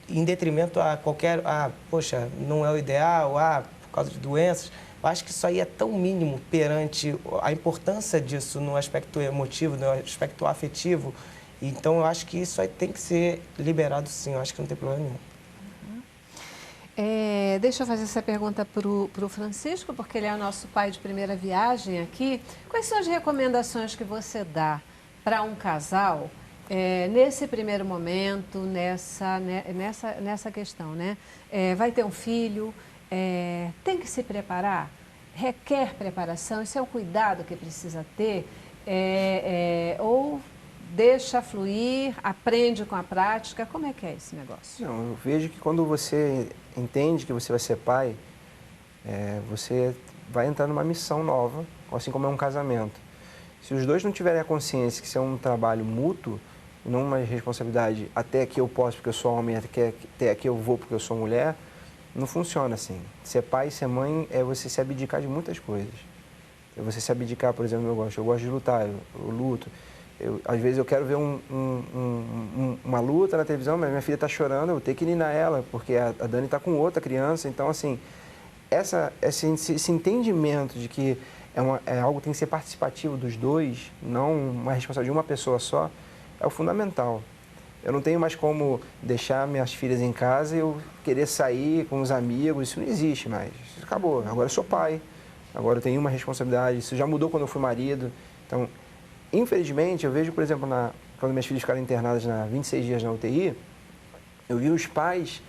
S4: em detrimento a qualquer, poxa, não é o ideal, por causa de doenças. Eu acho que isso aí é tão mínimo perante a importância disso no aspecto emotivo, no aspecto afetivo. Então, eu acho que isso aí tem que ser liberado, sim. Eu acho que não tem problema nenhum.
S1: Deixa eu fazer essa pergunta para o Francisco, porque ele é o nosso pai de primeira viagem aqui. Quais são as recomendações que você dá para um casal nesse primeiro momento, nessa questão, né? Vai ter um filho, tem que se preparar? Requer preparação? Isso é um cuidado que precisa ter? Ou deixa fluir, aprende com a prática? Como é que é esse negócio?
S5: Não, eu vejo que quando você entende que você vai ser pai, você vai entrar numa missão nova, assim como é um casamento. Se os dois não tiverem a consciência que isso é um trabalho mútuo, não uma responsabilidade até aqui eu posso porque eu sou homem, até aqui eu vou porque eu sou mulher, não funciona assim. Ser pai e ser mãe é você se abdicar de muitas coisas. É você se abdicar, por exemplo, eu gosto de lutar, eu luto. Às vezes eu quero ver uma luta na televisão, mas minha filha está chorando, eu tenho que ninar ela, porque a Dani está com outra criança. Então, assim, esse entendimento de que é algo que tem que ser participativo dos dois, não uma responsabilidade de uma pessoa só, é o fundamental. Eu não tenho mais como deixar minhas filhas em casa e eu querer sair com os amigos, isso não existe mais. Isso acabou. Agora eu sou pai, agora eu tenho uma responsabilidade, isso já mudou quando eu fui marido. Então, infelizmente, eu vejo, por exemplo, quando minhas filhas ficaram internadas 26 dias na UTI, eu vi os pais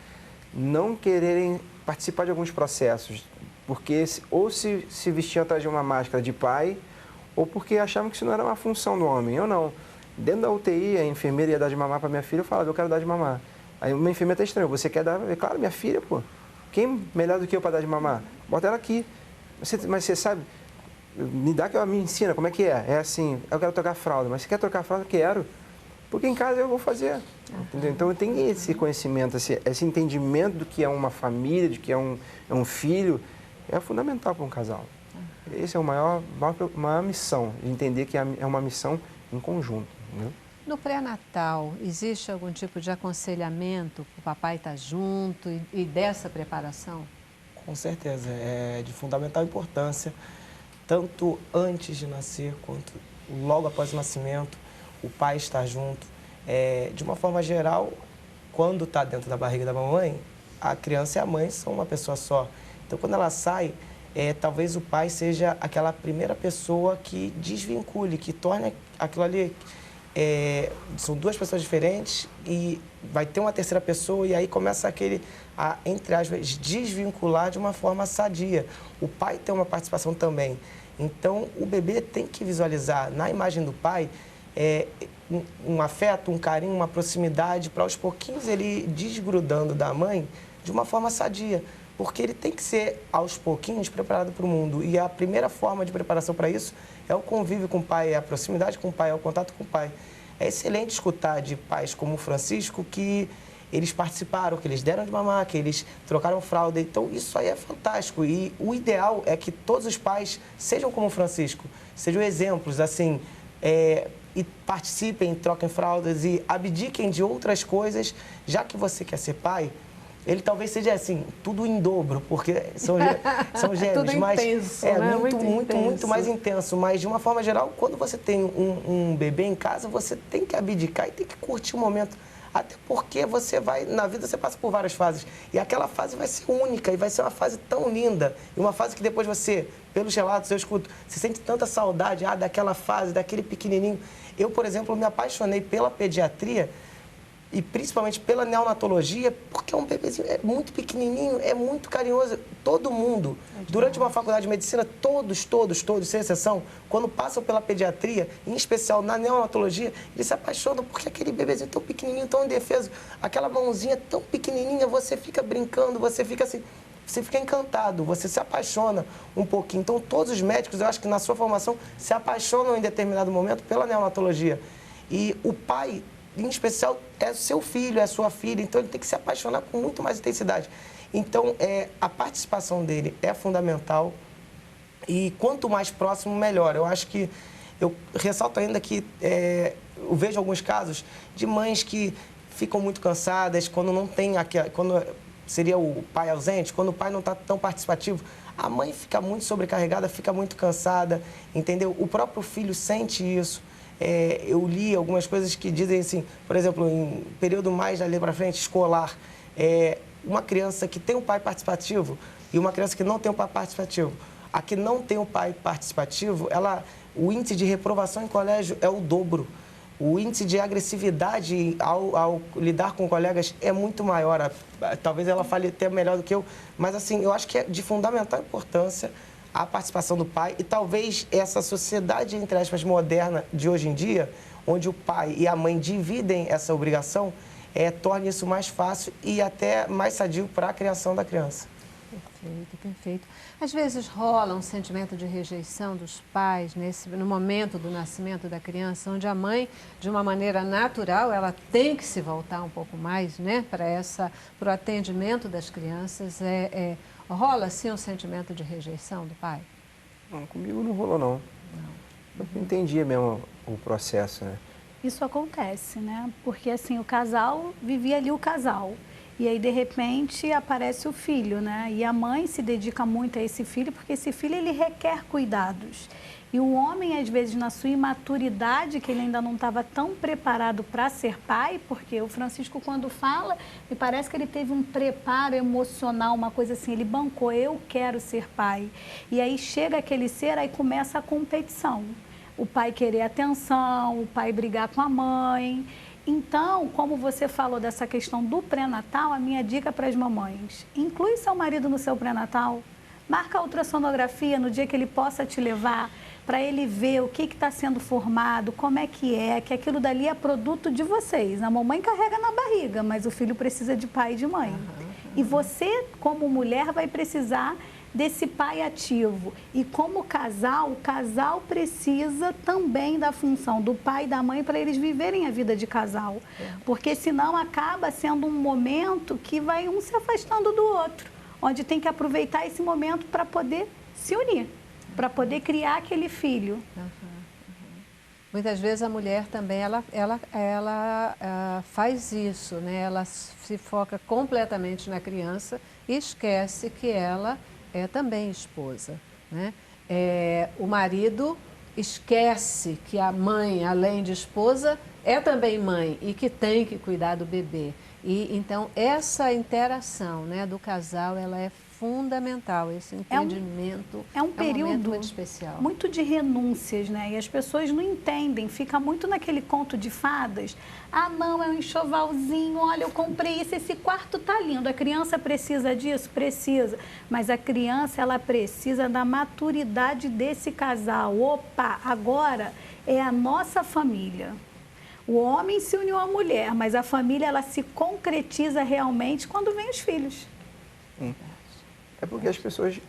S5: não quererem participar de alguns processos, porque ou se vestiam atrás de uma máscara de pai, ou porque achavam que isso não era uma função do homem. Eu não. Dentro da UTI, a enfermeira ia dar de mamar para minha filha, eu falava, eu quero dar de mamar. Aí uma enfermeira está estranha, você quer dar? Claro, minha filha, pô. Quem melhor do que eu para dar de mamar? Bota ela aqui. Mas você sabe... Me dá que ela me ensina como é que é. É assim, eu quero trocar fralda, mas você quer trocar fralda? Quero. Porque em casa eu vou fazer. Entendeu? Então eu tenho esse conhecimento, esse entendimento do que é uma família, de que é um filho, é fundamental para um casal. Essa é a maior missão, de entender que é uma missão em conjunto. Entendeu?
S1: No pré-natal, existe algum tipo de aconselhamento para o papai estar junto e dessa preparação?
S4: Com certeza, é de fundamental importância. Tanto antes de nascer, quanto logo após o nascimento, o pai estar junto. De uma forma geral, quando está dentro da barriga da mamãe, a criança e a mãe são uma pessoa só. Então, quando ela sai, talvez o pai seja aquela primeira pessoa que desvincule, que torne aquilo ali... são duas pessoas diferentes e vai ter uma terceira pessoa e aí começa entre aspas, desvincular de uma forma sadia. O pai tem uma participação também. Então, o bebê tem que visualizar na imagem do pai um afeto, um carinho, uma proximidade, para aos pouquinhos ele desgrudando da mãe de uma forma sadia. Porque ele tem que ser, aos pouquinhos, preparado para o mundo. E a primeira forma de preparação para isso é o convívio com o pai, é a proximidade com o pai, é o contato com o pai. É excelente escutar de pais como o Francisco que eles participaram, que eles deram de mamar, que eles trocaram fralda. Então, isso aí é fantástico. E o ideal é que todos os pais sejam como o Francisco, sejam exemplos, assim, e participem, troquem fraldas e abdiquem de outras coisas, já que você quer ser pai. Ele talvez seja assim, tudo em dobro, porque são gêmeos,
S1: tudo
S4: mas
S1: intenso,
S4: muito mais intenso. Mas, de uma forma geral, quando você tem um bebê em casa, você tem que abdicar e tem que curtir o momento. Até porque na vida você passa por várias fases. E aquela fase vai ser única e vai ser uma fase tão linda. E uma fase que depois você, pelos relatos eu escuto, você sente tanta saudade daquela fase, daquele pequenininho. Eu, por exemplo, me apaixonei pela pediatria e principalmente pela neonatologia, porque é um bebezinho, é muito pequenininho, é muito carinhoso. Todo mundo, durante uma faculdade de medicina, todos, sem exceção, quando passam pela pediatria, em especial na neonatologia, eles se apaixonam porque aquele bebezinho tão pequenininho, tão indefeso, aquela mãozinha tão pequenininha, você fica brincando, você fica assim, você fica encantado, você se apaixona um pouquinho. Então, todos os médicos, eu acho que na sua formação, se apaixonam em determinado momento pela neonatologia. E o pai, em especial, é seu filho, é sua filha, então ele tem que se apaixonar com muito mais intensidade. Então, a participação dele é fundamental e quanto mais próximo, melhor. Eu acho que, eu ressalto ainda que eu vejo alguns casos de mães que ficam muito cansadas, quando não tem quando seria o pai ausente, quando o pai não está tão participativo, a mãe fica muito sobrecarregada, fica muito cansada, entendeu? O próprio filho sente isso. Eu li algumas coisas que dizem assim, por exemplo, em período mais dali para frente, escolar, uma criança que tem um pai participativo e uma criança que não tem um pai participativo. A que não tem um pai participativo, o índice de reprovação em colégio é o dobro. O índice de agressividade ao lidar com colegas é muito maior. Talvez ela fale até melhor do que eu, mas assim, eu acho que é de fundamental importância a participação do pai e talvez essa sociedade, entre aspas, moderna de hoje em dia, onde o pai e a mãe dividem essa obrigação, torne isso mais fácil e até mais sadio para a criação da criança.
S1: Perfeito, perfeito. Às vezes rola um sentimento de rejeição dos pais no momento do nascimento da criança, onde a mãe, de uma maneira natural, ela tem que se voltar um pouco mais, né, para o atendimento das crianças. Rola, sim, um sentimento de rejeição do pai?
S5: Não, comigo não rolou, não. Eu entendia mesmo o processo, né?
S3: Isso acontece, né? Porque assim, o casal vivia ali o casal. E aí, de repente, aparece o filho, né? E a mãe se dedica muito a esse filho, porque esse filho, ele requer cuidados. E o homem, às vezes, na sua imaturidade, que ele ainda não estava tão preparado para ser pai, porque o Francisco, quando fala, me parece que ele teve um preparo emocional, uma coisa assim, ele bancou, eu quero ser pai. E aí chega aquele ser, aí começa a competição. O pai querer atenção, o pai brigar com a mãe. Então, como você falou dessa questão do pré-natal, a minha dica para as mamães, inclui seu marido no seu pré-natal, marca a ultrassonografia no dia que ele possa te levar, para ele ver o que está sendo formado, como é, que aquilo dali é produto de vocês. A mamãe carrega na barriga, mas o filho precisa de pai e de mãe. E você, como mulher, vai precisar desse pai ativo. E como casal, o casal precisa também da função do pai e da mãe para eles viverem a vida de casal. Porque senão acaba sendo um momento que vai um se afastando do outro, onde tem que aproveitar esse momento para poder se unir, para poder criar aquele filho.
S1: Muitas vezes a mulher também, ela faz isso, né? Ela se foca completamente na criança e esquece que ela é também esposa, né? O marido esquece que a mãe, além de esposa, é também mãe e que tem que cuidar do bebê. E então essa interação, né, do casal, ela é fundamental, esse entendimento.
S3: É um período
S1: muito especial.
S3: Muito de renúncias, né? E as pessoas não entendem, fica muito naquele conto de fadas. Ah, não, é um enxovalzinho, olha, eu comprei isso, esse quarto tá lindo. A criança precisa disso? Precisa. Mas a criança, ela precisa da maturidade desse casal. Opa, agora é a nossa família. O homem se uniu à mulher, mas a família, ela se concretiza realmente quando vem os filhos.
S5: É porque as pessoas,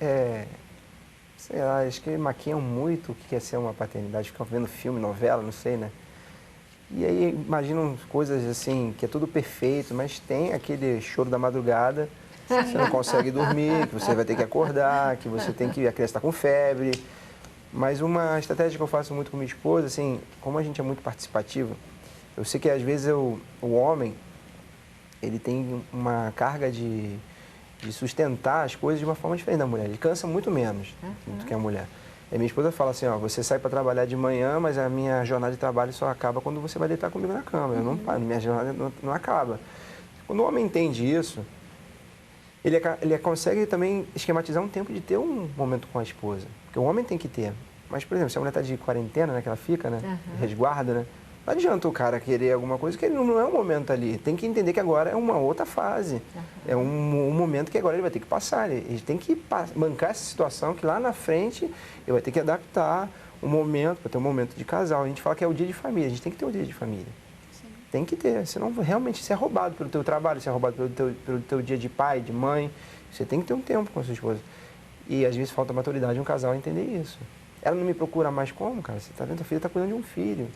S5: sei lá, acho que maquiam muito o que é ser uma paternidade, ficam vendo filme, novela, não sei, né? E aí imaginam coisas assim, que é tudo perfeito, mas tem aquele choro da madrugada, você não consegue dormir, que você vai ter que acordar, que você tem que, a criança está com febre. Mas uma estratégia que eu faço muito com minha esposa, assim, como a gente é muito participativo, eu sei que às vezes o homem, ele tem uma carga de sustentar as coisas de uma forma diferente da mulher. Ele cansa muito menos do que a mulher. E minha esposa fala assim, ó, você sai para trabalhar de manhã, mas a minha jornada de trabalho só acaba quando você vai deitar comigo na cama. Eu não paro, minha jornada não acaba. Quando o homem entende isso, ele consegue também esquematizar um tempo de ter um momento com a esposa. Porque o homem tem que ter. Mas, por exemplo, se a mulher está de quarentena, né, que ela fica, né, resguarda, né, não adianta o cara querer alguma coisa que ele não é um momento ali. Tem que entender que agora é uma outra fase. É um momento que agora ele vai ter que passar. Ele tem que bancar essa situação que lá na frente ele vai ter que adaptar um momento, para ter um momento de casal. A gente fala que é o dia de família. A gente tem que ter o dia de família. Sim. Tem que ter. Senão realmente você é roubado pelo teu trabalho, você é roubado pelo teu dia de pai, de mãe. Você tem que ter um tempo com a sua esposa. E às vezes falta maturidade um casal entender isso. Ela não me procura mais como, cara? Você está vendo? A filha está cuidando de um filho.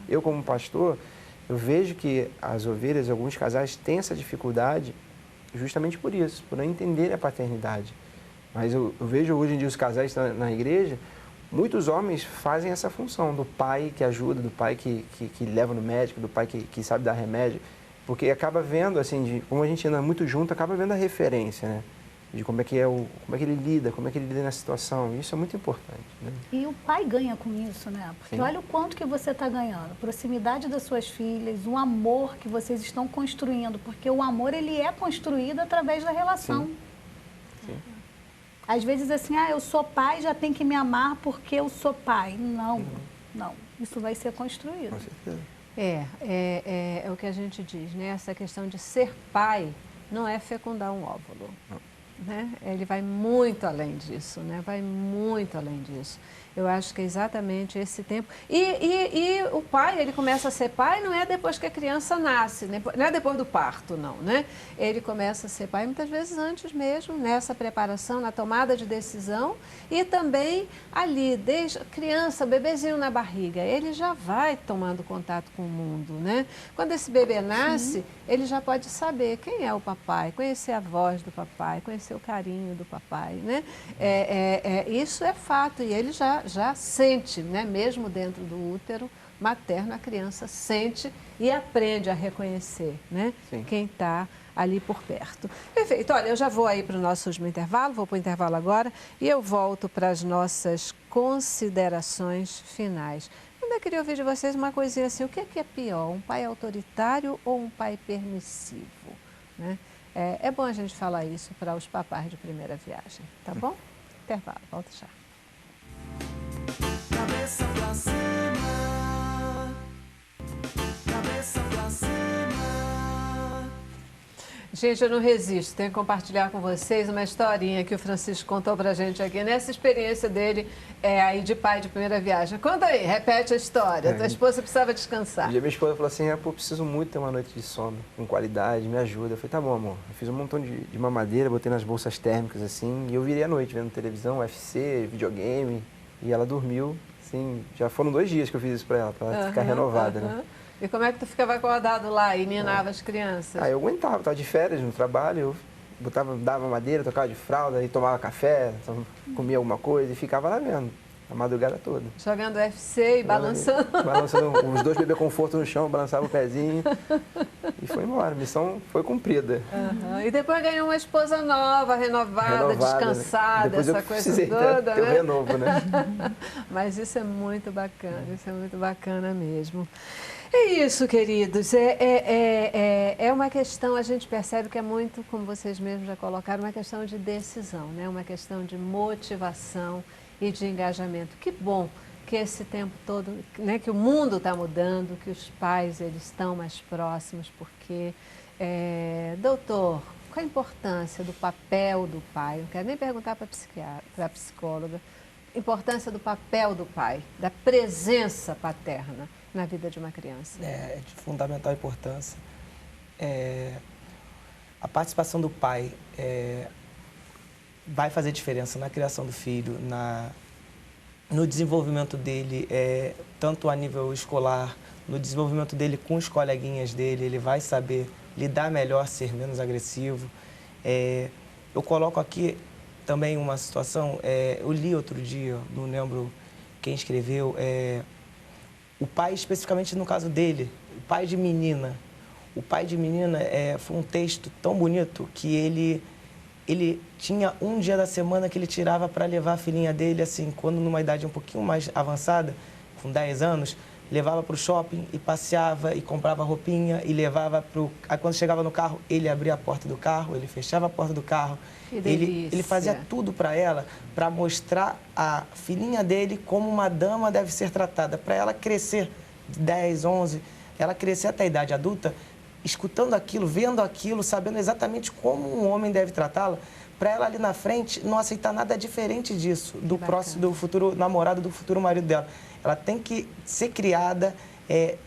S5: Eu, como pastor, eu vejo que as ovelhas, alguns casais, têm essa dificuldade justamente por isso, por não entender a paternidade. Mas eu vejo hoje em dia os casais na igreja, muitos homens fazem essa função do pai que ajuda, do pai que leva no médico, do pai que sabe dar remédio. Porque acaba vendo, assim, como a gente anda muito junto, acaba vendo a referência, né? De como é que ele lida, como é que ele lida na situação. Isso é muito importante, né?
S3: E o pai ganha com isso, né? Porque
S5: Sim.
S3: olha o quanto que você está ganhando. A proximidade das suas filhas, o amor que vocês estão construindo. Porque o amor, ele é construído através da relação.
S5: Sim.
S3: Às vezes assim, eu sou pai, já tem que me amar porque eu sou pai. Não, não. Isso vai ser construído.
S5: Com certeza.
S1: É o que a gente diz, né? Essa questão de ser pai não é fecundar um óvulo. Né? Ele vai muito além disso, né? Vai muito além disso. Eu acho que é exatamente esse tempo. E o pai, ele começa a ser pai não é depois que a criança nasce, né? Não é depois do parto, não, né? Ele começa a ser pai muitas vezes antes mesmo, nessa preparação, na tomada de decisão e também ali, desde criança, bebezinho na barriga, ele já vai tomando contato com o mundo, né? Quando esse bebê nasce, ele já pode saber quem é o papai, conhecer a voz do papai, conhecer o carinho do papai, né? Isso é fato e ele já sente, né? Mesmo dentro do útero materno, a criança sente e aprende a reconhecer, né? Quem está ali por perto. Perfeito. Olha, eu já vou aí para o nosso último intervalo, vou para o intervalo agora e eu volto para as nossas considerações finais. Eu queria ouvir de vocês uma coisinha assim, o que é pior, um pai autoritário ou um pai permissivo? Né? É bom a gente falar isso para os papais de primeira viagem, tá bom? Intervalo, volta já.
S6: Cabeça pra cima, cabeça pra cima.
S1: Gente, eu não resisto, tenho que compartilhar com vocês uma historinha que o Francisco contou pra gente aqui, nessa experiência dele aí de pai de primeira viagem. Conta aí, repete a história, tua esposa precisava descansar.
S5: Um dia minha esposa falou assim, pô, preciso muito ter uma noite de sono, com qualidade, me ajuda. Eu falei, tá bom, amor. Eu fiz um montão de mamadeira, botei nas bolsas térmicas, assim, e eu virei à noite vendo televisão, UFC, videogame, e ela dormiu, assim, já foram 2 dias que eu fiz isso pra ela ficar renovada, né?
S1: E como é que tu ficava acordado lá e ninava as crianças?
S5: Eu aguentava, estava de férias no trabalho, eu dava madeira, tocava de fralda, e tomava café, comia alguma coisa e ficava lá mesmo, a madrugada toda.
S1: Jogando UFC e balançando.
S5: Balançando os 2 bebê conforto no chão, balançava o pezinho e foi embora. A missão foi cumprida.
S1: E depois ganhou uma esposa nova, renovada, descansada,
S5: depois
S1: essa coisa toda,
S5: ter
S1: né?
S5: um renovo, né?
S1: Mas isso é muito bacana, isso é muito bacana mesmo. É isso, queridos. É uma questão, a gente percebe que é muito, como vocês mesmos já colocaram, uma questão de decisão, né? Uma questão de motivação e de engajamento. Que bom que esse tempo todo, né, que o mundo está mudando, que os pais eles estão mais próximos, porque, doutor, qual a importância do papel do pai? Não quero nem perguntar para a psicóloga. Importância do papel do pai, da presença paterna na vida de uma criança.
S4: É de fundamental importância. A participação do pai vai fazer diferença na criação do filho, no desenvolvimento dele, tanto a nível escolar, no desenvolvimento dele com os coleguinhas dele, ele vai saber lidar melhor, ser menos agressivo. Eu coloco aqui também uma situação, eu li outro dia, não lembro quem escreveu, o pai, especificamente no caso dele, o pai de menina. O pai de menina foi um texto tão bonito que ele tinha um dia da semana que ele tirava para levar a filhinha dele, assim, quando numa idade um pouquinho mais avançada, com 10 anos, levava para o shopping e passeava e comprava roupinha e levava para o... Aí quando chegava no carro, ele abria a porta do carro, ele fechava a porta do carro. Ele fazia tudo para ela, para mostrar a filhinha dele como uma dama deve ser tratada. Para ela crescer de 10, 11, ela crescer até a idade adulta, escutando aquilo, vendo aquilo, sabendo exatamente como um homem deve tratá-la, para ela ali na frente não aceitar nada diferente disso, do futuro namorado, do futuro marido dela. Ela tem que ser criada,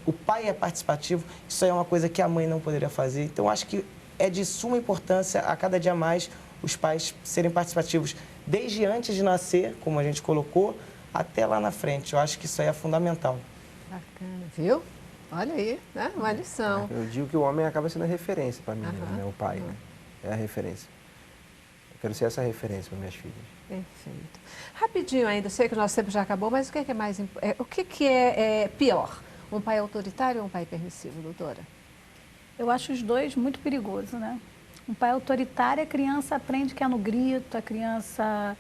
S4: o pai é participativo, isso aí é uma coisa que a mãe não poderia fazer. Então, acho que é de suma importância a cada dia mais os pais serem participativos, desde antes de nascer, como a gente colocou, até lá na frente. Eu acho que isso aí é fundamental.
S1: Bacana, viu? Olha aí, né? Uma lição.
S5: Eu digo que o homem acaba sendo a referência para mim, né? O pai, né? É a referência. Eu quero ser essa referência para minhas filhas.
S1: Perfeito. Rapidinho ainda, sei que o nosso tempo já acabou, mas o que é mais o que é pior? Um pai autoritário ou um pai permissivo, doutora?
S3: Eu acho os dois muito perigosos, né? Um pai autoritário, a criança aprende que é no grito, a criança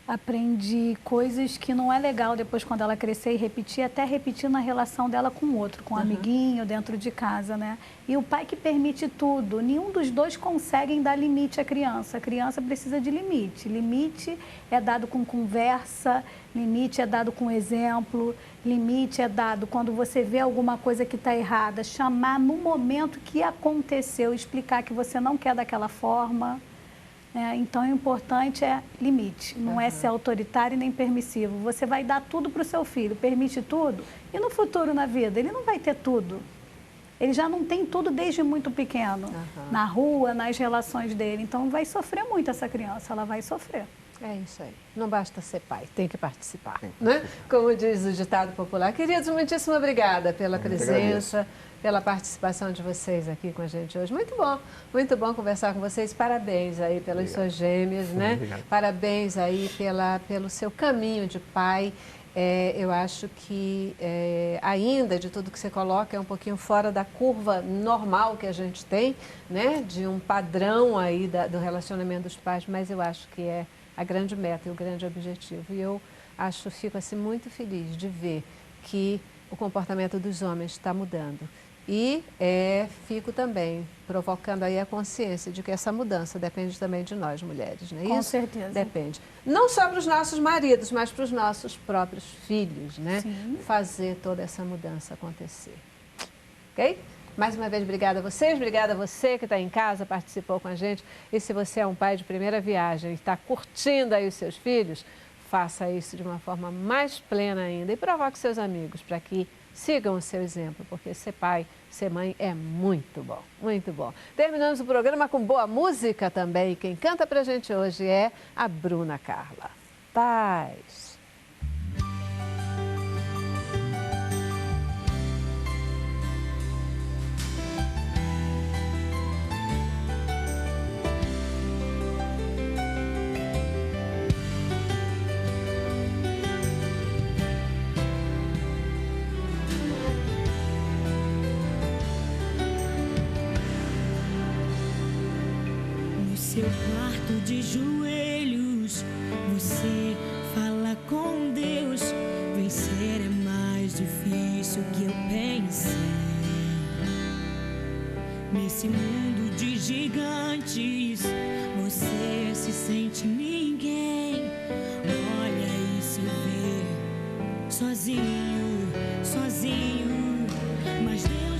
S3: aprende coisas que não é legal depois quando ela crescer e repetir, até repetir na relação dela com o outro, com o amiguinho, dentro de casa, né? E o pai que permite tudo, nenhum dos dois conseguem dar limite à criança. A criança precisa de limite. Limite é dado com conversa, limite é dado com exemplo, limite é dado quando você vê alguma coisa que está errada, chamar no momento que aconteceu, explicar que você não quer daquela forma. Então, o importante é limite, não é ser autoritário nem permissivo. Você vai dar tudo para o seu filho, permite tudo, e no futuro na vida ele não vai ter tudo. Ele já não tem tudo desde muito pequeno, na rua, nas relações dele. Então, vai sofrer muito essa criança, ela vai sofrer.
S1: É isso aí. Não basta ser pai, tem que participar, né? Como diz o ditado popular. Queridos, muitíssimo obrigada pela presença, pela participação de vocês aqui com a gente hoje. Muito bom conversar com vocês. Parabéns aí pelas suas gêmeas, né?
S5: Obrigado.
S1: Parabéns aí pelo seu caminho de pai. Eu acho que ainda de tudo que você coloca é um pouquinho fora da curva normal que a gente tem, né? De um padrão aí do relacionamento dos pais, mas eu acho que é a grande meta e o grande objetivo. E eu fico assim muito feliz de ver que o comportamento dos homens está mudando. E fico também provocando aí a consciência de que essa mudança depende também de nós, mulheres, não é isso?
S3: Com certeza.
S1: Depende. Não só para os nossos maridos, mas para os nossos próprios filhos, né?
S3: Sim.
S1: Fazer toda essa mudança acontecer. Ok? Mais uma vez, obrigada a vocês, obrigada a você que está em casa, participou com a gente. E se você é um pai de primeira viagem e está curtindo aí os seus filhos, faça isso de uma forma mais plena ainda e provoque seus amigos para que sigam o seu exemplo, porque ser pai, ser mãe é muito bom, muito bom. Terminamos o programa com boa música também. Quem canta pra gente hoje é a Bruna Carla. Paz.
S7: Seu quarto de joelhos, você fala com Deus. Vencer é mais difícil que eu pensei. Nesse mundo de gigantes, você se sente ninguém. Olha e se vê sozinho, sozinho, mas Deus